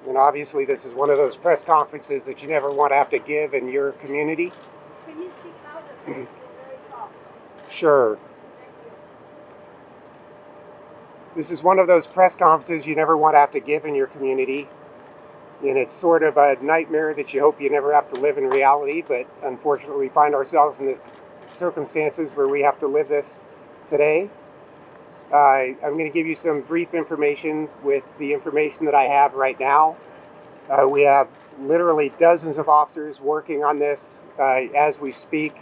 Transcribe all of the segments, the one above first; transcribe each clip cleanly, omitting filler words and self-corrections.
And obviously this is one of those press conferences that you never want to have to give in your community. Can you speak louder, please? You're very soft. Sure. Thank you. This is one of those press conferences you never want to have to give in your community. And it's sort of a nightmare that you hope you never have to live in reality, but unfortunately we find ourselves in this circumstances where we have to live this today. I'm going to give you some brief information with the information that I have right now. We have literally dozens of officers working on this as we speak.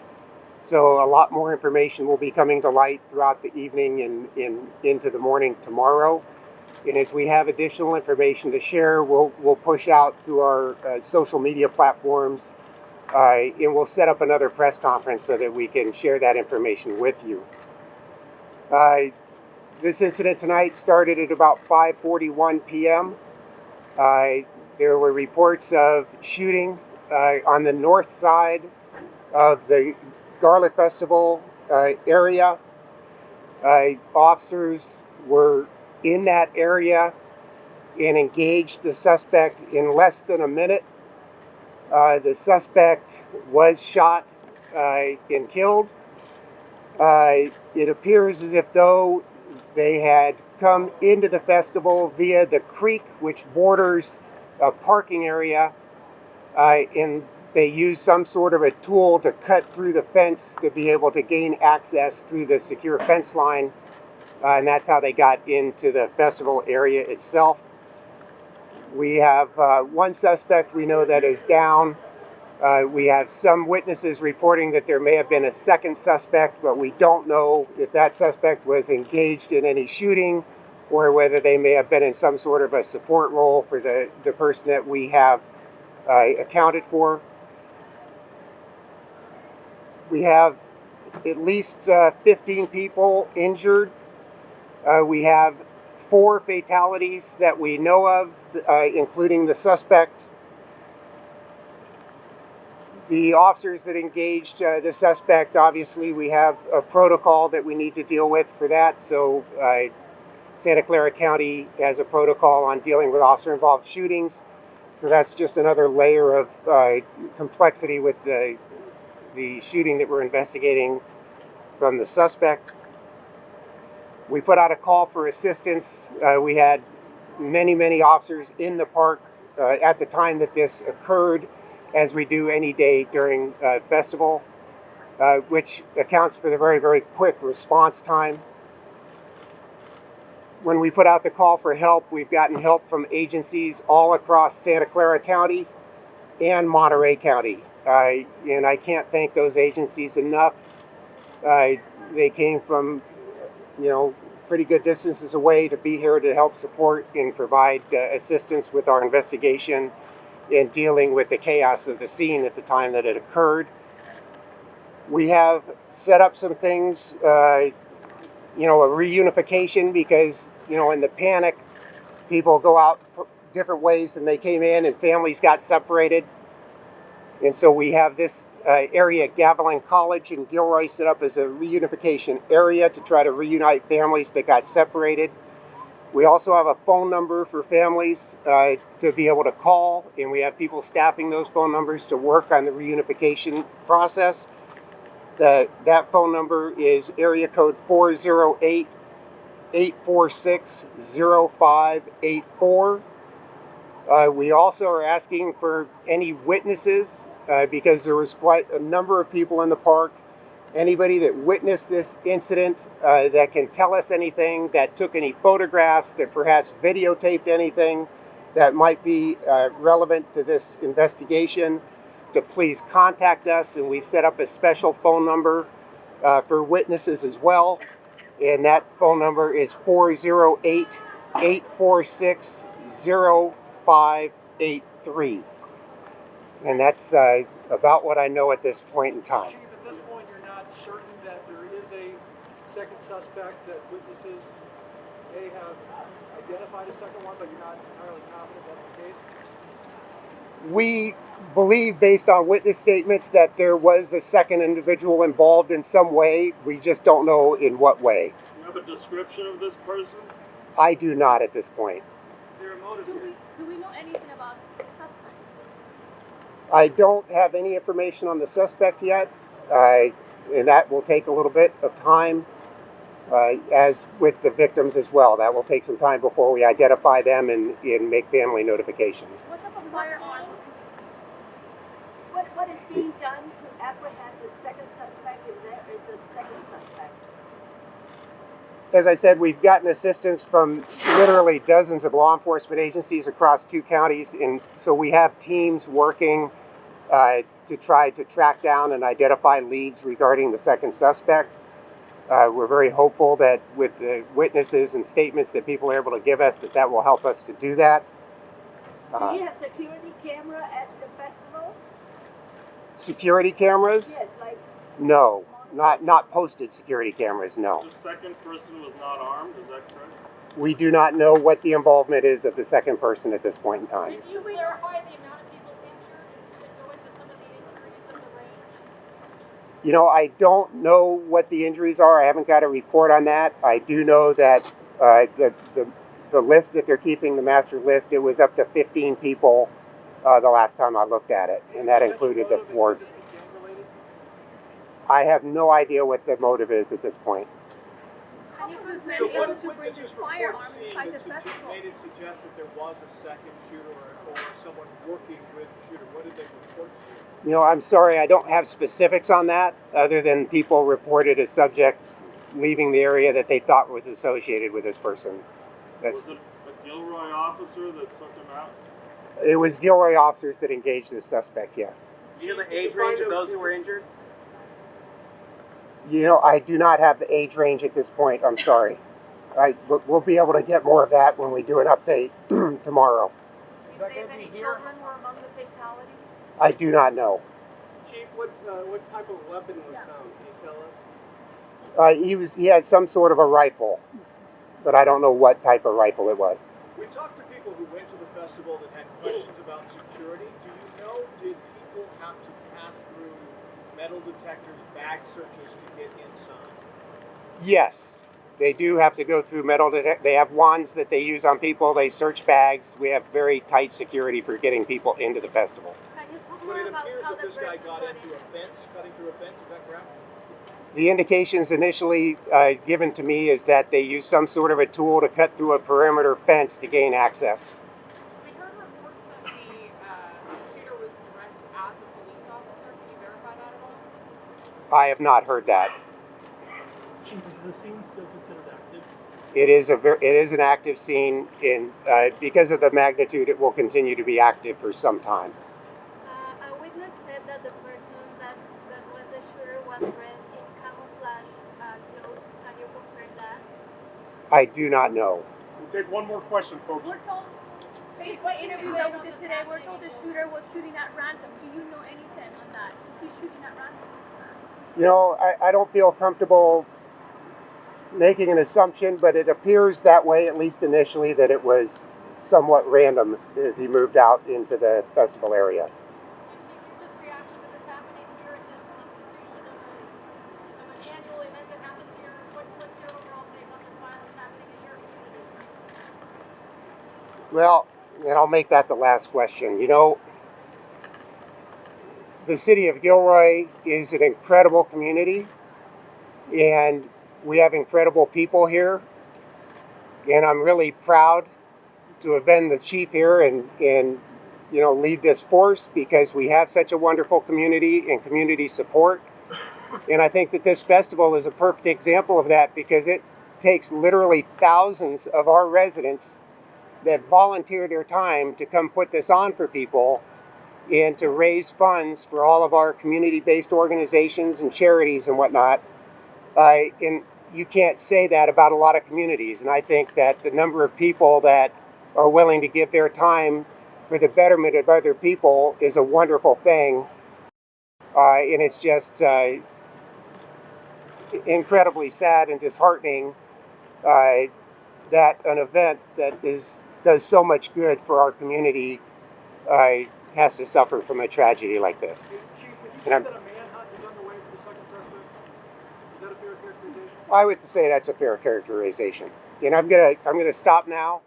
So a lot more information will be coming to light throughout the evening and into the morning tomorrow. And as we have additional information to share, we'll push out through our social media platforms, and we'll set up another press conference so that we can share that information with you. This incident tonight started at about 5:41 p.m. There were reports of shooting on the north side of the Garlic Festival area. Officers were in that area and engaged the suspect in less than a minute. The suspect was shot and killed. It appears as if though they had come into the festival via the creek which borders a parking area, and they used some sort of a tool to cut through the fence to be able to gain access through the secure fence line, and that's how they got into the festival area itself. We have one suspect we know that is down. We have some witnesses reporting that there may have been a second suspect, but we don't know if that suspect was engaged in any shooting or whether they may have been in some sort of a support role for the person that we have accounted for. We have at least 15 people injured. We have 4 fatalities that we know of, including the suspect. The officers that engaged the suspect, obviously we have a protocol that we need to deal with for that. So Santa Clara County has a protocol on dealing with officer-involved shootings. So that's just another layer of complexity with the shooting that we're investigating from the suspect. We put out a call for assistance. We had many officers in the park at the time that this occurred, as we do any day during festival, which accounts for the very quick response time. When we put out the call for help, we've gotten help from agencies all across Santa Clara County and Monterey County. And I can't thank those agencies enough. They came from, pretty good distances away to be here to help support and provide assistance with our investigation in dealing with the chaos of the scene at the time that it occurred. We have set up some things, a reunification, because, in the panic, people go out different ways than they came in and families got separated. And so we have this area at Gavilan College in Gilroy set up as a reunification area to try to reunite families that got separated. We also have a phone number for families to be able to call, and we have people staffing those phone numbers to work on the reunification process. That phone number is area code 408-846-0584. We also are asking for any witnesses because there was quite a number of people in the park. Anybody that witnessed this incident that can tell us anything, that took any photographs, that perhaps videotaped anything that might be relevant to this investigation, to please contact us. And we've set up a special phone number for witnesses as well. And that phone number is 408-846-0583. And that's about what I know at this point in time. Chief, at this point, you're not certain that there is a second suspect, that witnesses may have identified a second one, but you're not entirely confident that's the case? We believe, based on witness statements, that there was a second individual involved in some way. We just don't know in what way. Do you have a description of this person? I do not at this point. Is there a motive here? Do we know anything about I don't have any information on the suspect yet, and that will take a little bit of time, as with the victims as well. That will take some time before we identify them and make family notifications. What type of firearm was he using? What is being done to apprehend the second suspect if there is a second suspect? As I said, we've gotten assistance from literally dozens of law enforcement agencies across 2 counties, and so we have teams working to try to track down and identify leads regarding the second suspect. We're very hopeful that with the witnesses and statements that people are able to give us, that will help us to do that. Do you have security camera at the festival? Security cameras? Yes, like. No, not posted security cameras, no. The second person was not armed, is that correct? We do not know what the involvement is of the second person at this point in time. Can you clarify the amount of people injured and go into some of the injuries of the range? You know, I don't know what the injuries are. I haven't got a report on that. I do know that the list that they're keeping, the master list, it was up to 15 people the last time I looked at it, and that included the 4. I have no idea what the motive is at this point. And you could So be what able to bring witnesses this report firearm seeing inside the that festival. made it suggest that there was a second shooter or someone working with the shooter? What did they report to you? You know, I'm sorry, I don't have specifics on that, other than people reported a subject leaving the area that they thought was associated with this person. Was it a Gilroy officer that took him out? It was Gilroy officers that engaged this suspect, yes. Do you know the age range of those who were injured? You know, I do not have the age range at this point, I'm sorry. We'll be able to get more of that when we do an update tomorrow. You say if any children were among the fatalities? I do not know. Chief, what type of weapon was found? Can you tell us? He had some sort of a rifle, but I don't know what type of rifle it was. We talked to people who went to the festival that had questions about security. Do you know, did people have to pass through metal detectors, bag searches to get inside? Yes, they do have to go through metal detectors. They have wands that they use on people. They search bags. We have very tight security for getting people into the festival. Can you talk But more it about appears how that the this guy person got got into in? a fence, cutting through a fence, is that correct? The indications initially given to me is that they use some sort of a tool to cut through a perimeter fence to gain access. We heard reports that the shooter was dressed as a police officer. Can you verify that at all? I have not heard that. Chief, is the scene still considered active? It is an active scene. Because of the magnitude, it will continue to be active for some time. A witness said that the person that was the shooter was dressed in camouflage clothes. Can you confirm that? I do not know. We'll take one more question, folks. We're told, based on interviews that we did today, we're told the shooter was shooting at random. Do you know anything on that? Is he shooting at random? You know, I don't feel comfortable making an assumption, but it appears that way, at least initially, that it was somewhat random as he moved out into the festival area. And Chief, your just reaction to this happening here at this institution of an annual event that happens here? What's your overall take on this violence happening in your community? Well, and I'll make that the last question. You know, the city of Gilroy is an incredible community, and we have incredible people here. And I'm really proud to have been the chief here and you know, lead this force, because we have such a wonderful community and community support. And I think that this festival is a perfect example of that, because it takes literally thousands of our residents that volunteer their time to come put this on for people and to raise funds for all of our community-based organizations and charities and whatnot. And you can't say that about a lot of communities. And I think that the number of people that are willing to give their time for the betterment of other people is a wonderful thing. And it's just incredibly sad and disheartening that an event that does so much good for our community has to suffer from a tragedy like this. Chief, would you And say I'm- that a manhunt is underway for the second suspect? Is that a fair characterization? I would say that's a fair characterization. And I'm gonna stop now.